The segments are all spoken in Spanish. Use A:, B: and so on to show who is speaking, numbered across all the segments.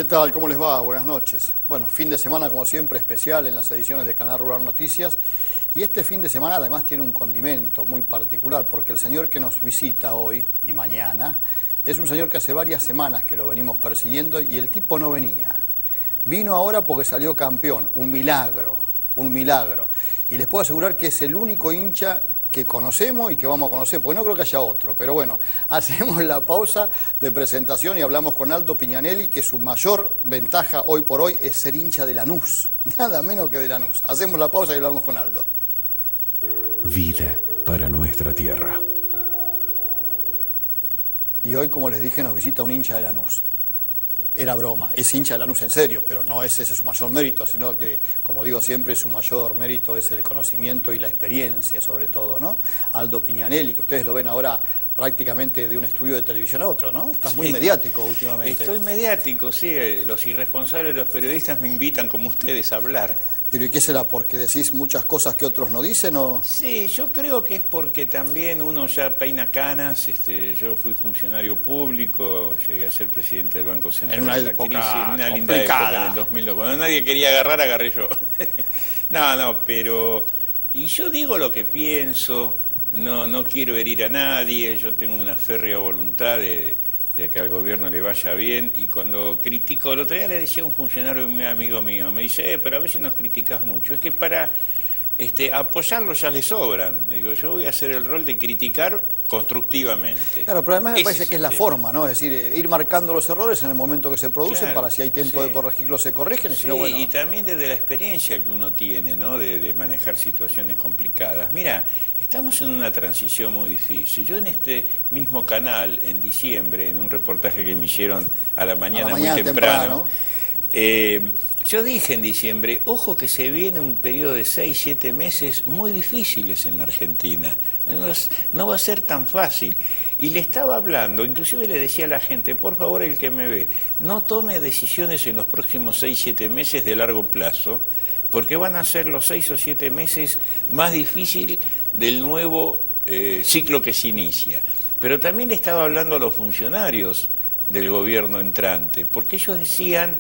A: ¿Qué tal? ¿Cómo les va? Buenas noches. Bueno, fin de semana como siempre especial en las ediciones de Canal Rural Noticias. Y este fin de semana además tiene un condimento muy particular porque el señor que nos visita hoy y mañana es un señor que hace varias semanas que lo venimos persiguiendo y el tipo no venía. Vino ahora porque salió campeón, un milagro, un milagro. Y les puedo asegurar que es el único hincha que conocemos y que vamos a conocer, porque no creo que haya otro. Pero bueno, hacemos la pausa de presentación y hablamos con Aldo Pignanelli, que su mayor ventaja hoy por hoy es ser hincha de Lanús, nada menos que de Lanús. Hacemos la pausa y hablamos con Aldo.
B: Vida para nuestra tierra.
A: Y hoy, como les dije, nos visita un hincha de Lanús. Era broma, es hincha de Lanús en serio, pero no es ese su mayor mérito, sino que, como digo siempre, su mayor mérito es el conocimiento y la experiencia, sobre todo, ¿no? Aldo Pignanelli, que ustedes lo ven ahora prácticamente de un estudio de televisión a otro, ¿no? Estás muy mediático últimamente.
C: Estoy mediático, sí. Los irresponsables de los periodistas me invitan, como ustedes, a hablar.
A: ¿Pero y qué será? ¿Porque decís muchas cosas que otros no dicen o...?
C: Sí, yo creo que es porque también uno ya peina canas. Yo fui funcionario público, llegué a ser presidente del Banco Central
A: en una
C: de la
A: época
C: crisis, una linda
A: complicada.
C: época, en el 2002. Cuando nadie quería agarrar, agarré yo. No, pero... Y yo digo lo que pienso, no quiero herir a nadie, yo tengo una férrea voluntad de que al gobierno le vaya bien, y cuando critico, el otro día le decía a un funcionario muy amigo mío, me dice, pero a veces nos criticas mucho, es que para apoyarlo ya le sobran. Digo, yo voy a hacer el rol de criticar constructivamente.
A: Claro, pero además me
C: Ese
A: parece
C: es
A: que es
C: el
A: la
C: tema.
A: forma, ¿no? Es decir, ir marcando los errores en el momento que se producen,
C: Claro,
A: para si hay tiempo
C: sí.
A: de corregirlos se corrigen, y
C: Sí,
A: si no, bueno...
C: y también desde la experiencia que uno tiene, ¿no? De manejar situaciones complicadas. Mira, estamos en una transición muy difícil. Yo en este mismo canal, en diciembre, en un reportaje que me hicieron a la mañana muy temprano, yo dije en diciembre, ojo que se viene un periodo de 6, 7 meses muy difíciles en la Argentina. No va a ser tan fácil. Y le estaba hablando, inclusive le decía a la gente, por favor, el que me ve, no tome decisiones en los próximos 6, 7 meses de largo plazo, porque van a ser los 6 o 7 meses más difíciles del nuevo ciclo que se inicia. Pero también le estaba hablando a los funcionarios del gobierno entrante, porque ellos decían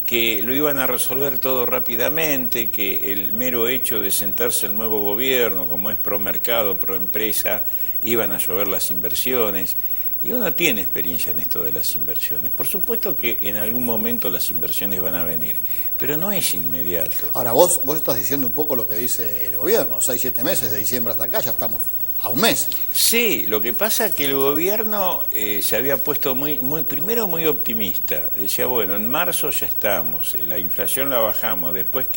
C: que lo iban a resolver todo rápidamente, que el mero hecho de sentarse el nuevo gobierno, como es pro mercado, pro empresa, iban a llover las inversiones. Y uno tiene experiencia en esto de las inversiones. Por supuesto que en algún momento las inversiones van a venir, pero no es inmediato.
A: Ahora, vos estás diciendo un poco lo que dice el gobierno, 6, 7 meses, de diciembre hasta acá, ya estamos a un mes.
C: Sí, lo que pasa es que el gobierno se había puesto primero muy optimista. Decía, bueno, en marzo ya estamos, la inflación la bajamos. Después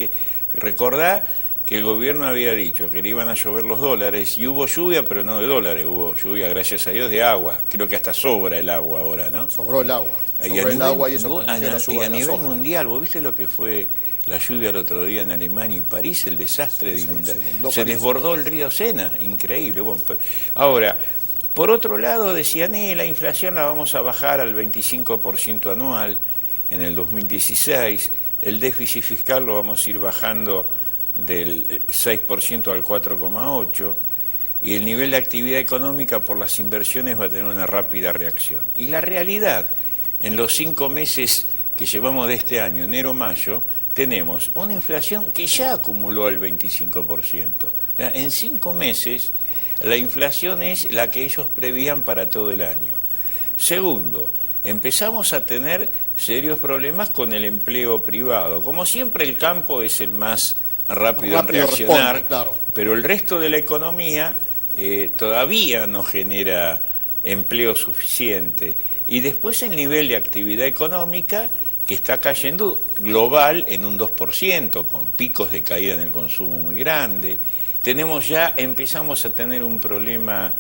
C: recordá que el gobierno había dicho que le iban a llover los dólares, y hubo lluvia, pero no de dólares, hubo lluvia, gracias a Dios, de agua. Creo que hasta sobra el agua ahora, ¿no?
A: Sobró el agua. Y eso permitió la suba de la
C: nivel
A: soja.
C: mundial, ¿vos viste lo que fue la lluvia el otro día en Alemania y París, el desastre de inundación? Se desbordó el río Sena, increíble. Bueno, ahora, por otro lado decían, la inflación la vamos a bajar al 25% anual en el 2016, el déficit fiscal lo vamos a ir bajando del 6% al 4,8%, y el nivel de actividad económica por las inversiones va a tener una rápida reacción. Y la realidad, en los 5 meses que llevamos de este año, enero-mayo, tenemos una inflación que ya acumuló el 25%. En 5 meses, la inflación es la que ellos prevían para todo el año. Segundo, empezamos a tener serios problemas con el empleo privado. Como siempre, el campo es el más rápido en reaccionar,
A: responde, claro.
C: Pero el resto de la economía todavía no genera empleo suficiente. Y después el nivel de actividad económica, que está cayendo global en un 2%, con picos de caída en el consumo muy grande. Empezamos a tener un problema,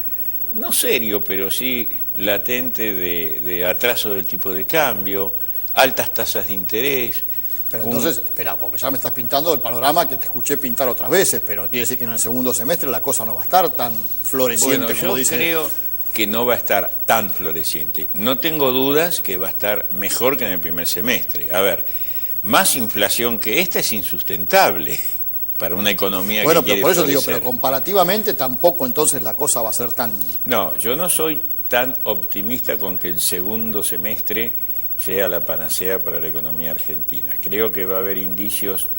C: no serio, pero sí latente, de atraso del tipo de cambio, altas tasas de interés.
A: Pero entonces, espera, porque ya me estás pintando el panorama que te escuché pintar otras veces, pero quiere decir que en el segundo semestre la cosa no va a estar tan floreciente como dicen.
C: Yo creo que no va a estar tan floreciente. No tengo dudas que va a estar mejor que en el primer semestre. A ver, más inflación que esta es insustentable para una economía que quiere
A: pero por eso
C: florecer.
A: digo, pero comparativamente tampoco entonces la cosa va a ser tan...
C: No, yo no soy tan optimista con que el segundo semestre sea la panacea para la economía argentina. Creo que va a haber indicios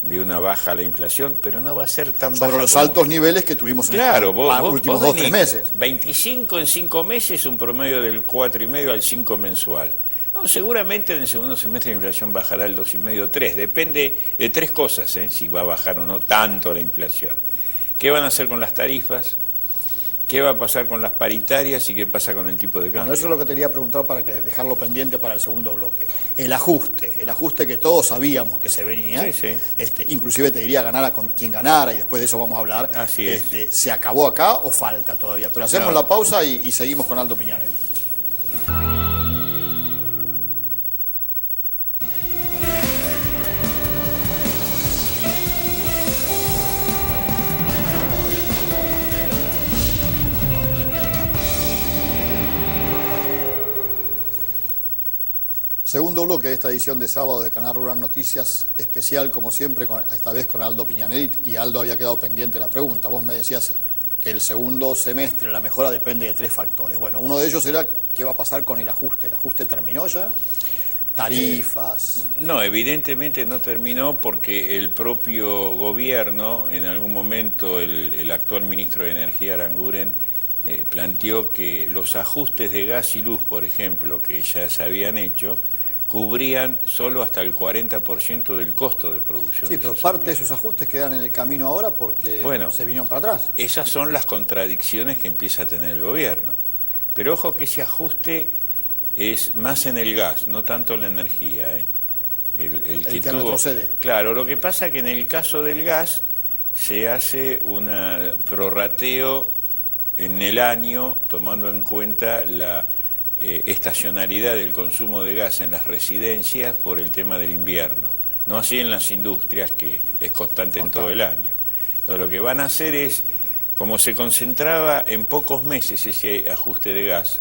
C: de una baja a la inflación, pero no va a ser tan baja.
A: Sobre los altos niveles que tuvimos en
C: los
A: últimos 2 o 3 meses.
C: 25 en 5 meses, un promedio del 4,5 al 5 mensual. No, seguramente en el segundo semestre la inflación bajará al 2,5, 3. Depende de 3 cosas, si va a bajar o no tanto la inflación. ¿Qué van a hacer con las tarifas? ¿Qué va a pasar con las paritarias y qué pasa con el tipo de cambio?
A: Bueno, eso es lo que te quería preguntar para dejarlo pendiente para el segundo bloque. El ajuste que todos sabíamos que se venía,
C: sí.
A: Inclusive te diría ganar a quien ganara, y después de eso vamos a hablar.
C: Así es.
A: ¿Se acabó acá o falta todavía? Pero hacemos la pausa y seguimos con Aldo Piñanelli. Segundo bloque de esta edición de sábado de Canal Rural Noticias, especial como siempre, esta vez con Aldo Piñanelli, y Aldo había quedado pendiente de la pregunta. Vos me decías que el segundo semestre la mejora depende de 3 factores. Bueno, uno de ellos era qué va a pasar con el ajuste. ¿El ajuste terminó ya? ¿Tarifas?
C: No, evidentemente no terminó porque el propio gobierno, en algún momento el actual ministro de Energía, Aranguren, planteó que los ajustes de gas y luz, por ejemplo, que ya se habían hecho, cubrían solo hasta el 40% del costo de producción.
A: Sí, pero parte de esos ajustes quedan en el camino ahora porque se vinieron para atrás.
C: Esas son las contradicciones que empieza a tener el gobierno. Pero ojo que ese ajuste es más en el gas, no tanto en la energía. El que
A: retrocede.
C: Claro, lo que pasa es que en el caso del gas se hace un prorrateo en el año, tomando en cuenta la estacionalidad del consumo de gas en las residencias por el tema del invierno. No así en las industrias, que es constante en todo el año. Entonces, lo que van a hacer es, como se concentraba en pocos meses ese ajuste de gas,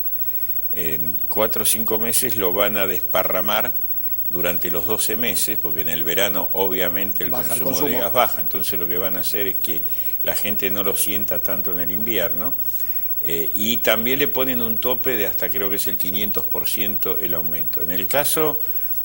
C: en 4 o 5 meses lo van a desparramar durante los 12 meses, porque en el verano obviamente el consumo de gas baja. Entonces lo que van a hacer es que la gente no lo sienta tanto en el invierno. Y también le ponen un tope de hasta, creo que es el 500% el aumento. En el caso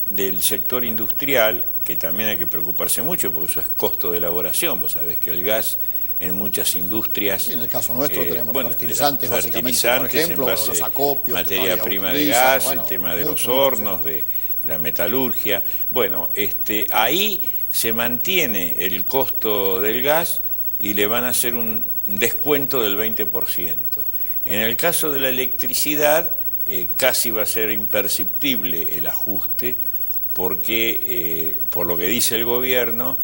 C: del sector industrial, que también hay que preocuparse mucho, porque eso es costo de elaboración. Vos sabés que el gas en muchas industrias...
A: Sí, en el caso nuestro tenemos fertilizantes, básicamente, por ejemplo, los acopios...
C: Materia prima de gas, el tema de los hornos, de la metalurgia. Bueno, ahí se mantiene el costo del gas y le van a hacer un descuento del 20%. En el caso de la electricidad, casi va a ser imperceptible el ajuste, porque, por lo que dice el gobierno,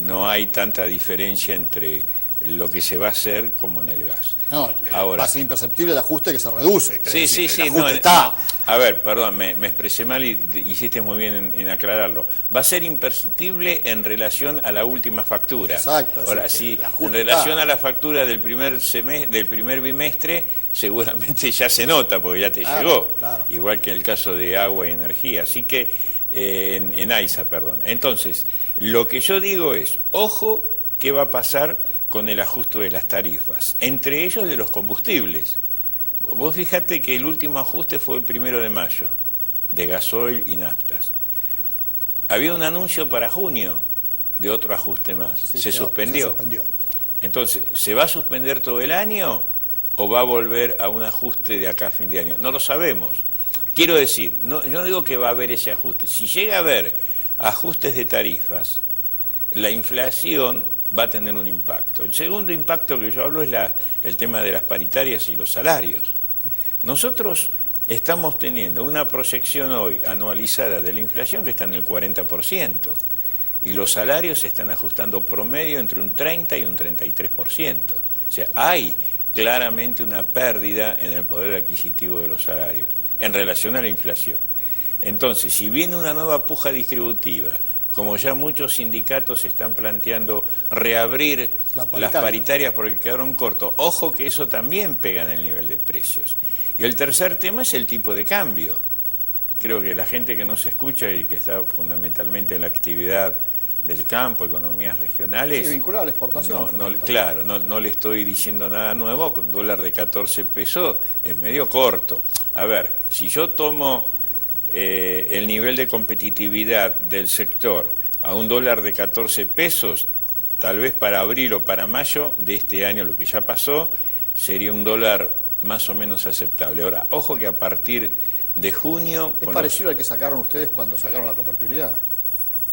C: no hay tanta diferencia entre lo que se va a hacer como en el gas.
A: No, ahora, va a ser imperceptible el ajuste que se reduce.
C: Sí.
A: No, está.
C: A ver, perdón, me expresé mal y hiciste muy bien en aclararlo. Va a ser imperceptible en relación a la última factura.
A: Exacto.
C: Ahora, sí, en relación a la factura del primer bimestre, seguramente ya se nota, porque ya te llegó.
A: Claro.
C: Igual que en el caso de agua y energía. Así que, en AISA, perdón. Entonces, lo que yo digo es, ojo, ¿qué va a pasar con el ajuste de las tarifas? Entre ellos de los combustibles. Vos fíjate que el último ajuste fue el 1 de mayo, de gasoil y naftas. Había un anuncio para junio de otro ajuste más.
A: Sí,
C: se suspendió.
A: Se suspendió.
C: Entonces, ¿se va a suspender todo el año o va a volver a un ajuste de acá a fin de año? No lo sabemos. Quiero decir, yo no digo que va a haber ese ajuste. Si llega a haber ajustes de tarifas, la inflación va a tener un impacto. El segundo impacto que yo hablo es el tema de las paritarias y los salarios. Nosotros estamos teniendo una proyección hoy anualizada de la inflación que está en el 40%, y los salarios se están ajustando promedio entre un 30 y un 33%. O sea, hay claramente una pérdida en el poder adquisitivo de los salarios en relación a la inflación. Entonces, si viene una nueva puja distributiva, como ya muchos sindicatos están planteando reabrir las paritarias porque quedaron cortos, ojo que eso también pega en el nivel de precios. Y el tercer tema es el tipo de cambio. Creo que la gente que nos escucha y que está fundamentalmente en la actividad del campo, economías regionales...
A: Sí, vinculada a la exportación.
C: Claro, no le estoy diciendo nada nuevo, con un dólar de 14 pesos es medio corto. A ver, si yo tomo el nivel de competitividad del sector a un dólar de 14 pesos, tal vez para abril o para mayo de este año, lo que ya pasó, sería un dólar más o menos aceptable. Ahora, ojo que a partir de junio...
A: ¿Es parecido al que sacaron ustedes cuando sacaron la convertibilidad?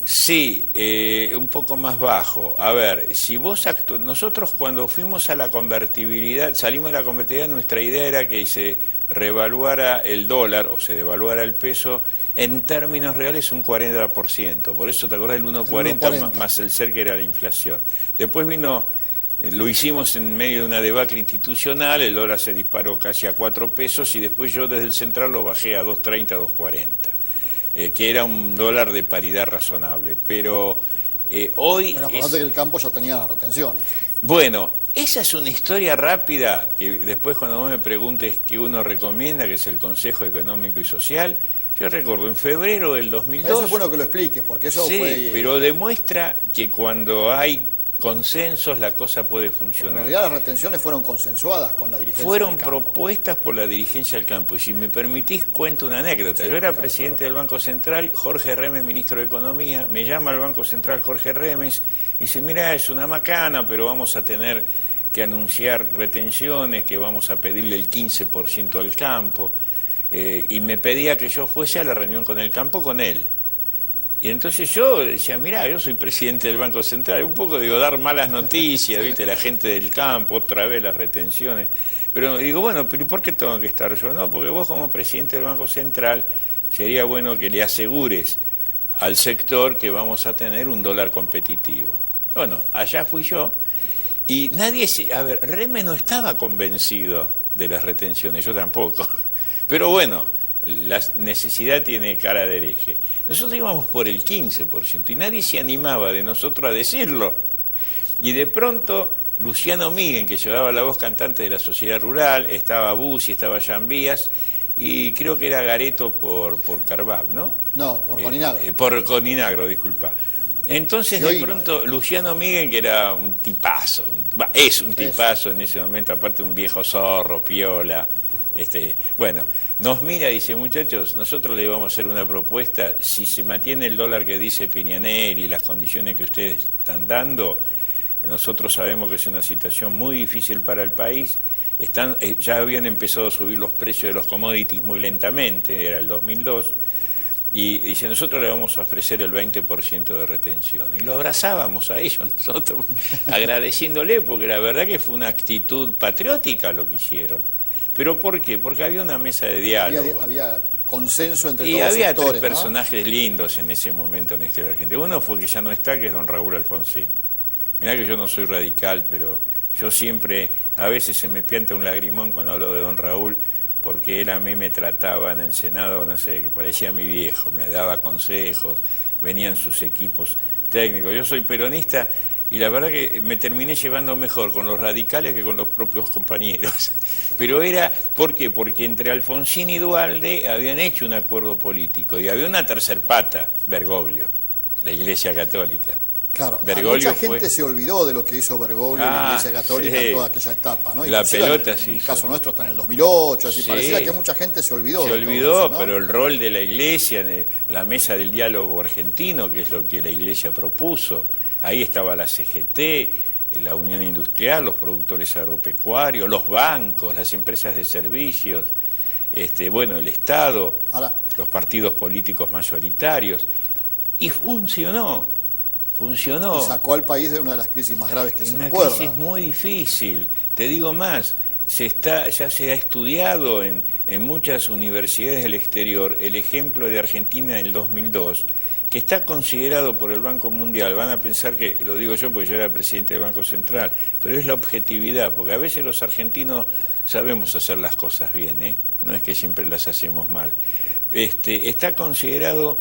C: Sí, un poco más bajo. A ver, si vos nosotros cuando fuimos a la convertibilidad, salimos de la convertibilidad, nuestra idea era que se revaluara el dólar o se devaluara el peso en términos reales un 40%. Por eso te acordás del 1,40 más el ser que era la inflación. Después vino, lo hicimos en medio de una debacle institucional, el dólar se disparó casi a 4 pesos y después yo desde el central lo bajé a 2,30, 2,40. Que era un dólar de paridad razonable, pero hoy...
A: Pero acordate que el campo ya tenía las retenciones.
C: Bueno, esa es una historia rápida, que después cuando vos me preguntes qué uno recomienda, que es el Consejo Económico y Social, yo recuerdo en febrero del 2002...
A: Eso es bueno que lo expliques, porque eso
C: sí,
A: fue...
C: pero demuestra que cuando hay consensos la cosa puede funcionar.
A: En realidad las retenciones fueron consensuadas con la dirigencia
C: fueron
A: del campo.
C: propuestas por la dirigencia del campo. Y si me permitís, cuento una anécdota. Sí, yo era presidente del Banco Central, Jorge Remes, ministro de Economía, me llama al Banco Central Jorge Remes, y dice, mira, es una macana, pero vamos a tener que anunciar retenciones, que vamos a pedirle el 15% al campo, y me pedía que yo fuese a la reunión con el campo con él. Y entonces yo decía, mirá, yo soy presidente del Banco Central, un poco digo, dar malas noticias, ¿viste? La gente del campo, otra vez las retenciones. Pero digo, bueno, pero ¿por qué tengo que estar yo? No, porque vos como presidente del Banco Central sería bueno que le asegures al sector que vamos a tener un dólar competitivo. Bueno, allá fui yo y nadie, a ver, Remes no estaba convencido de las retenciones, yo tampoco. Pero bueno... La necesidad tiene cara de hereje. Nosotros íbamos por el 15% y nadie se animaba de nosotros a decirlo. Y de pronto, Luciano Miguel, que llevaba la voz cantante de la Sociedad Rural, estaba Bussi, estaba Jan Vías, y creo que era Gareto por Carbab, ¿no?
A: No, por Coninagro.
C: Por Coninagro, disculpa. Entonces, de pronto, Luciano Miguel, que era un tipazo, es un tipazo en ese momento, aparte un viejo zorro, piola, bueno, nos mira y dice, muchachos, nosotros le vamos a hacer una propuesta, si se mantiene el dólar que dice Piñanelli y las condiciones que ustedes están dando, nosotros sabemos que es una situación muy difícil para el país, ya habían empezado a subir los precios de los commodities muy lentamente, era el 2002, y dice, nosotros le vamos a ofrecer el 20% de retención. Y lo abrazábamos a ellos nosotros, agradeciéndole, porque la verdad que fue una actitud patriótica lo que hicieron. ¿Pero por qué? Porque había una mesa de diálogo.
A: Había consenso entre
C: y
A: todos los
C: había
A: sectores,
C: tres personajes lindos en ese momento en la historia argentina. Uno fue que ya no está, que es don Raúl Alfonsín. Mirá que yo no soy radical, pero yo siempre, a veces se me pianta un lagrimón cuando hablo de don Raúl, porque él a mí me trataba en el Senado, no sé, que parecía mi viejo, me daba consejos, venían sus equipos técnicos. Yo soy peronista y la verdad que me terminé llevando mejor con los radicales que con los propios compañeros. Pero era, ¿por qué? Porque entre Alfonsín y Duhalde habían hecho un acuerdo político y había una tercer pata, Bergoglio, la Iglesia Católica.
A: Claro,
C: Bergoglio
A: mucha gente se olvidó de lo que hizo Bergoglio en la Iglesia Católica en toda aquella etapa, ¿no?
C: La pelota
A: sí. En el caso nuestro está en el 2008, así pareciera que mucha gente se olvidó.
C: Se olvidó, ¿no? Pero el rol de la Iglesia, de la mesa del diálogo argentino, que es lo que la Iglesia propuso, ahí estaba la CGT, la Unión Industrial, los productores agropecuarios, los bancos, las empresas de servicios, bueno, el Estado, los partidos políticos mayoritarios, y funcionó.
A: Y sacó al país de una de las crisis más graves que se recuerda.
C: Una crisis muy difícil. Te digo más, ya se ha estudiado en muchas universidades del exterior el ejemplo de Argentina del 2002, que está considerado por el Banco Mundial. Van a pensar que, lo digo yo porque yo era presidente del Banco Central, pero es la objetividad, porque a veces los argentinos sabemos hacer las cosas bien, ¿eh? No es que siempre las hacemos mal. Está considerado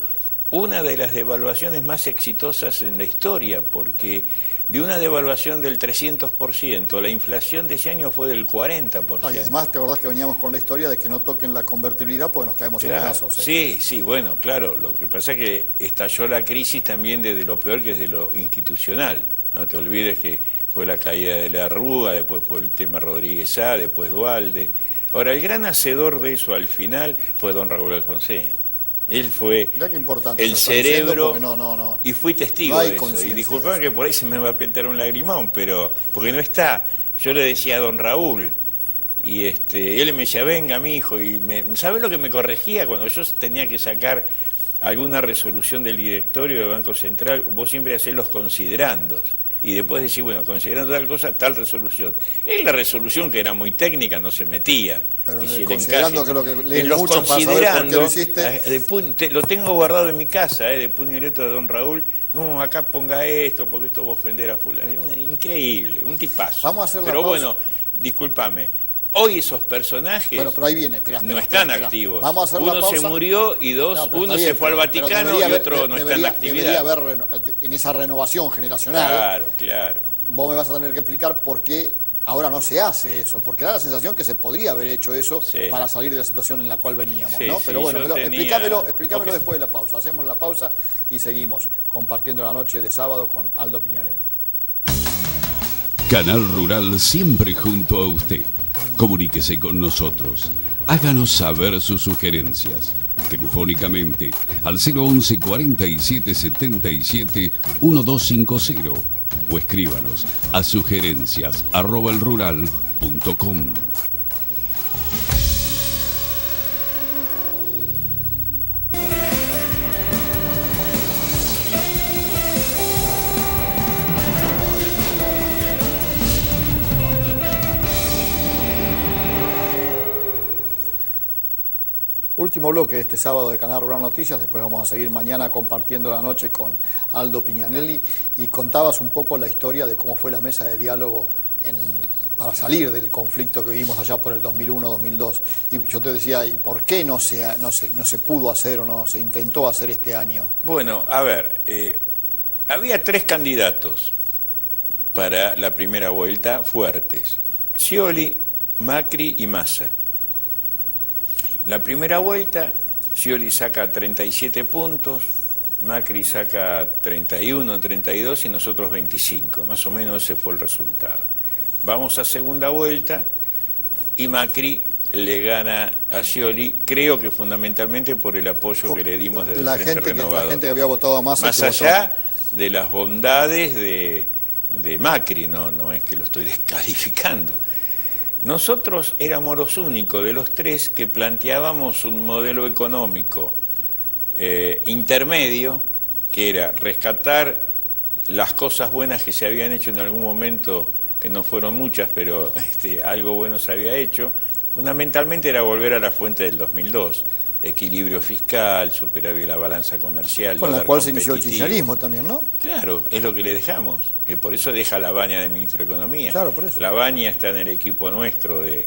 C: una de las devaluaciones más exitosas en la historia, porque de una devaluación del 300%, la inflación de ese año fue del 40%.
A: Y además te acordás que veníamos con la historia de que no toquen la convertibilidad porque nos caemos en pedazos.
C: Sí, bueno, claro, lo que pasa es que estalló la crisis también desde lo peor, que es de lo institucional. No te olvides que fue la caída de la Rúa, después fue el tema Rodríguez A, después Duhalde. Ahora, el gran hacedor de eso al final fue don Raúl Alfonsín. Él fue
A: Mirá qué importante
C: el
A: eso está diciendo,
C: cerebro
A: porque no.
C: y fui testigo
A: No hay
C: de eso. Y
A: conciencia
C: disculpame
A: de eso.
C: que por ahí se me va a pintar un lagrimón, pero porque no está. Yo le decía a don Raúl, y él me decía, venga mi hijo, y ¿sabe lo que me corregía cuando yo tenía que sacar alguna resolución del directorio del Banco Central? Vos siempre hacés los considerandos. Y después decís, bueno, considerando tal cosa, tal resolución. En la resolución, que era muy técnica, no se metía.
A: Pero
C: si
A: considerando que lo que leen
C: en los
A: mucho para saber por qué lo hiciste.
C: lo tengo guardado en mi casa, de puño y letra de don Raúl. No, acá ponga esto, porque esto va a ofender a fulano. Increíble, un tipazo.
A: Vamos a hacer la
C: Pero
A: pausa.
C: bueno, discúlpame. Hoy esos personajes
A: Bueno, pero ahí viene,
C: no están activos.
A: Vamos a hacer la
C: uno
A: pausa.
C: se murió y dos,
A: No, pero
C: uno
A: está bien,
C: se fue al
A: pero
C: Vaticano
A: debería
C: y otro
A: haber-
C: no está en actividad.
A: Debería haber en esa renovación generacional.
C: Claro.
A: Vos me vas a tener que explicar por qué ahora no se hace eso, porque da la sensación que se podría haber hecho eso
C: Sí.
A: para salir de la situación en la cual veníamos,
C: Sí,
A: ¿no?
C: sí,
A: Pero bueno,
C: yo
A: explícamelo
C: Ok.
A: después de la pausa. Hacemos la pausa y seguimos compartiendo la noche de sábado con Aldo Piñanelli.
B: Canal Rural siempre junto a usted. Comuníquese con nosotros. Háganos saber sus sugerencias. Telefónicamente al 011 47 77 1250 o escríbanos a sugerencias@elrural.com.
A: Último bloque de este sábado de Canal Rural Noticias, después vamos a seguir mañana compartiendo la noche con Aldo Piñanelli, y contabas un poco la historia de cómo fue la mesa de diálogo para salir del conflicto que vivimos allá por el 2001-2002, y yo te decía, ¿y por qué no se pudo hacer o no se intentó hacer este año?
C: Bueno, a ver, había 3 candidatos para la primera vuelta fuertes: Scioli, Macri y Massa. La primera vuelta, Scioli saca 37 puntos, Macri saca 31, 32 y nosotros 25. Más o menos ese fue el resultado. Vamos a segunda vuelta y Macri le gana a Scioli, creo que fundamentalmente por el apoyo que le dimos desde el Frente Renovador.
A: La gente que había votado a Massa.
C: Más allá de las bondades de Macri, no es que lo estoy descalificando. Nosotros éramos los únicos de los 3 que planteábamos un modelo económico intermedio, que era rescatar las cosas buenas que se habían hecho en algún momento, que no fueron muchas, pero algo bueno se había hecho. Fundamentalmente era volver a la fuente del 2002, equilibrio fiscal, superávit la balanza comercial.
A: Con la cual se inició el kirchnerismo también, ¿no?
C: Claro, es lo que le dejamos, que por eso deja a Labaña de ministro de Economía.
A: Claro, por eso.
C: Labaña está en el equipo nuestro de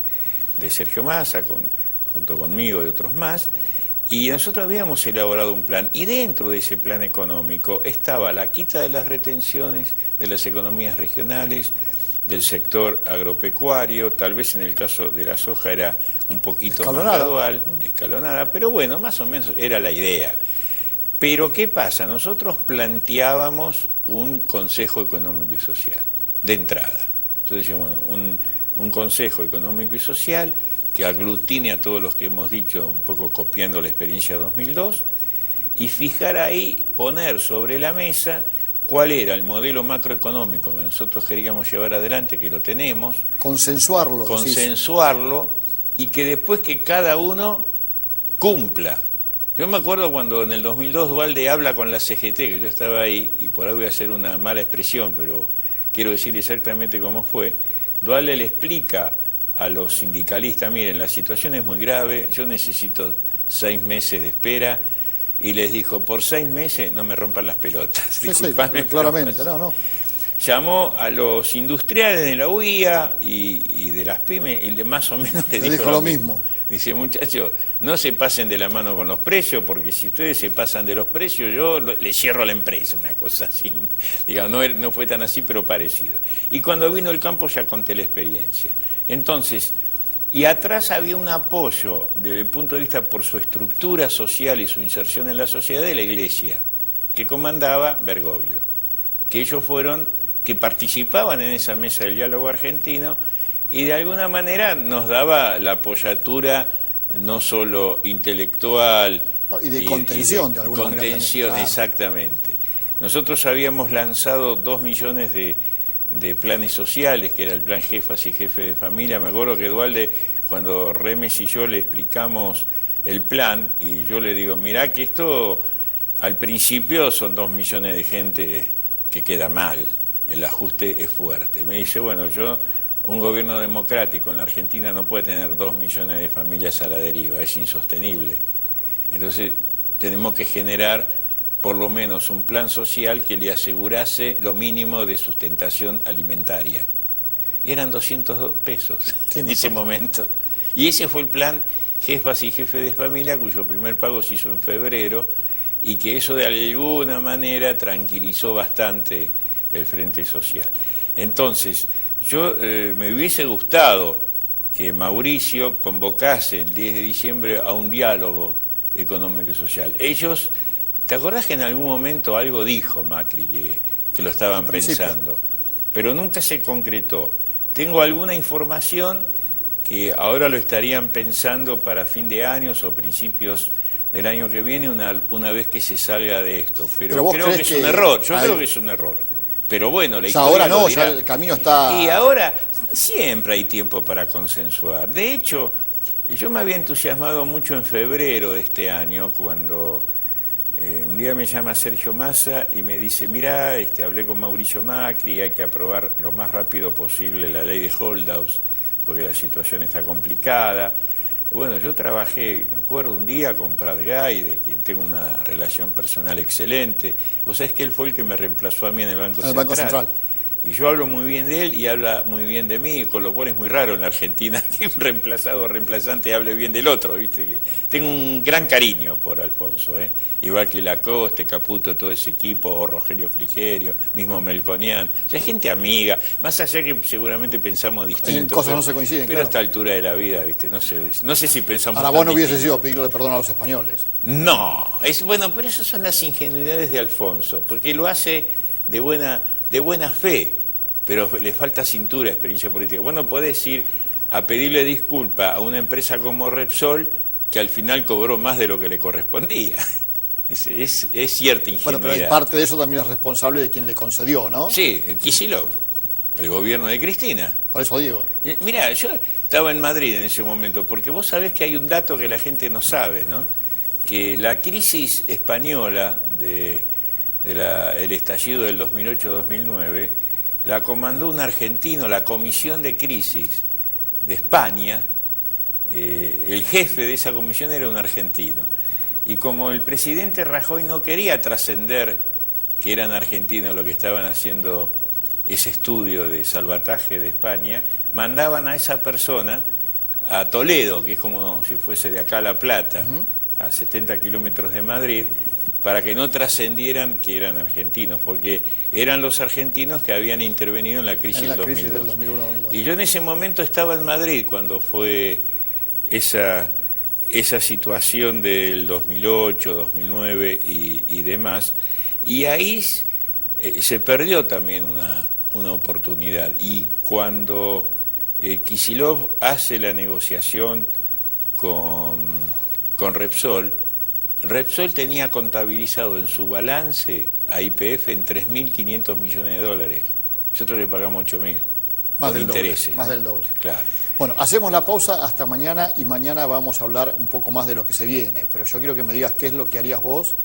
C: Sergio Massa, junto conmigo y otros más, y nosotros habíamos elaborado un plan, y dentro de ese plan económico estaba la quita de las retenciones de las economías regionales, del sector agropecuario, tal vez en el caso de la soja era un poquito más gradual, escalonada, pero bueno, más o menos era la idea. Pero ¿qué pasa? Nosotros planteábamos un Consejo Económico y Social, de entrada. Entonces decíamos, bueno, un Consejo Económico y Social que aglutine a todos los que hemos dicho, un poco copiando la experiencia 2002, y fijar ahí, poner sobre la mesa cuál era el modelo macroeconómico que nosotros queríamos llevar adelante, que lo tenemos.
A: Consensuarlo.
C: Y que después que cada uno cumpla. Yo me acuerdo cuando en el 2002 Duhalde habla con la CGT, que yo estaba ahí, y por ahí voy a hacer una mala expresión, pero quiero decir exactamente cómo fue. Duhalde le explica a los sindicalistas, miren, la situación es muy grave, yo necesito 6 meses de espera, y les dijo, por 6 meses no me rompan las pelotas.
A: Sí, claramente, no.
C: Llamó a los industriales de la UIA y de las pymes, y más o menos le dijo lo mismo. Dice, muchachos, no se pasen de la mano con los precios, porque si ustedes se pasan de los precios, yo le cierro la empresa, una cosa así. Digamos, no fue tan así, pero parecido. Y cuando vino el campo ya conté la experiencia. Entonces, y atrás había un apoyo, desde el punto de vista por su estructura social y su inserción en la sociedad, de la Iglesia, que comandaba Bergoglio. Que ellos que participaban en esa mesa del diálogo argentino, y de alguna manera nos daba la apoyatura no solo intelectual,
A: Y de contención, de alguna manera.
C: Contención,
A: claro.
C: Exactamente. Nosotros habíamos lanzado 2 millones de planes sociales, que era el plan Jefas y Jefes de Familia. Me acuerdo que Dualde, cuando Remes y yo le explicamos el plan, y yo le digo, mirá que esto al principio son 2 millones de gente que queda mal, el ajuste es fuerte. Me dice, bueno, un gobierno democrático en la Argentina no puede tener 2 millones de familias a la deriva, es insostenible. Entonces tenemos que generar por lo menos un plan social que le asegurase lo mínimo de sustentación alimentaria. Y eran 200 pesos en ese momento. Y ese fue el plan Jefas y Jefes de Familia, cuyo primer pago se hizo en febrero, y que eso de alguna manera tranquilizó bastante el Frente Social. Entonces, me hubiese gustado que Mauricio convocase el 10 de diciembre a un diálogo económico y social. Ellos, ¿te acordás que en algún momento algo dijo Macri que lo estaban pensando? Pero nunca se concretó. Tengo alguna información que ahora lo estarían pensando para fin de año o principios del año que viene, una vez que se salga de esto. Pero creo que es un error, creo que es un error. Pero bueno, la historia
A: ahora no,
C: lo dirá.
A: ya el camino está...
C: Y ahora siempre hay tiempo para consensuar. De hecho, yo me había entusiasmado mucho en febrero de este año, cuando un día me llama Sergio Massa y me dice, mirá, hablé con Mauricio Macri, hay que aprobar lo más rápido posible la ley de holdouts, porque la situación está complicada. Bueno, yo trabajé, me acuerdo, un día con Prat Gay, de quien tengo una relación personal excelente. Vos sabés que él fue el que me reemplazó a mí en el Banco Central. Y yo hablo muy bien de él y habla muy bien de mí, con lo cual es muy raro en la Argentina que un reemplazado o reemplazante hable bien del otro, ¿viste? Que tengo un gran cariño por Alfonso, igual que Lacoste, Caputo, todo ese equipo, o Rogelio Frigerio, mismo Melconian. O sea, gente amiga, más allá que seguramente pensamos distinto.
A: En cosas no se coinciden,
C: pero
A: claro.
C: a esta altura de la vida, ¿viste? No sé si pensamos.
A: Ahora vos no hubieses ido a pedirle perdón a los españoles.
C: No, bueno, pero esas son las ingenuidades de Alfonso, porque lo hace de buena fe, pero le falta cintura, experiencia política. Vos no podés ir a pedirle disculpa a una empresa como Repsol, que al final cobró más de lo que le correspondía. Es cierta ingenuidad.
A: Bueno, pero en parte de eso también es responsable de quien le concedió, ¿no?
C: Sí, Kicillof, el gobierno de Cristina.
A: Por eso digo.
C: Mirá, yo estaba en Madrid en ese momento, porque vos sabés que hay un dato que la gente no sabe, ¿no? Que la crisis española el estallido del 2008-2009 la comandó un argentino, la Comisión de Crisis de España. El jefe de esa comisión era un argentino. Y como el presidente Rajoy no quería trascender que eran argentinos los que estaban haciendo ese estudio de salvataje de España, mandaban a esa persona a Toledo, que es como si fuese de acá a La Plata, a 70 kilómetros de Madrid, para que no trascendieran que eran argentinos, porque eran los argentinos que habían intervenido en la crisis del 2002. Y yo en ese momento estaba en Madrid cuando fue esa situación del 2008, 2009 y demás, y ahí se perdió también una oportunidad. Y cuando Kicillof hace la negociación con Repsol tenía contabilizado en su balance a YPF en 3.500 millones de dólares. Nosotros le pagamos 8.000.
A: Más del doble. Más del doble.
C: Claro.
A: Bueno, hacemos la pausa hasta mañana y mañana vamos a hablar un poco más de lo que se viene. Pero yo quiero que me digas qué es lo que harías vos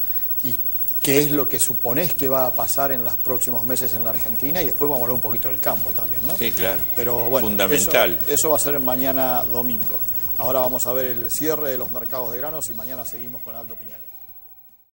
A: y qué es lo que suponés que va a pasar en los próximos meses en la Argentina, y después vamos a hablar un poquito del campo también, ¿no?
C: Sí, claro.
A: Pero bueno,
C: fundamental.
A: Eso va a ser mañana domingo. Ahora vamos a ver el cierre de los mercados de granos y mañana seguimos con Aldo Piñani.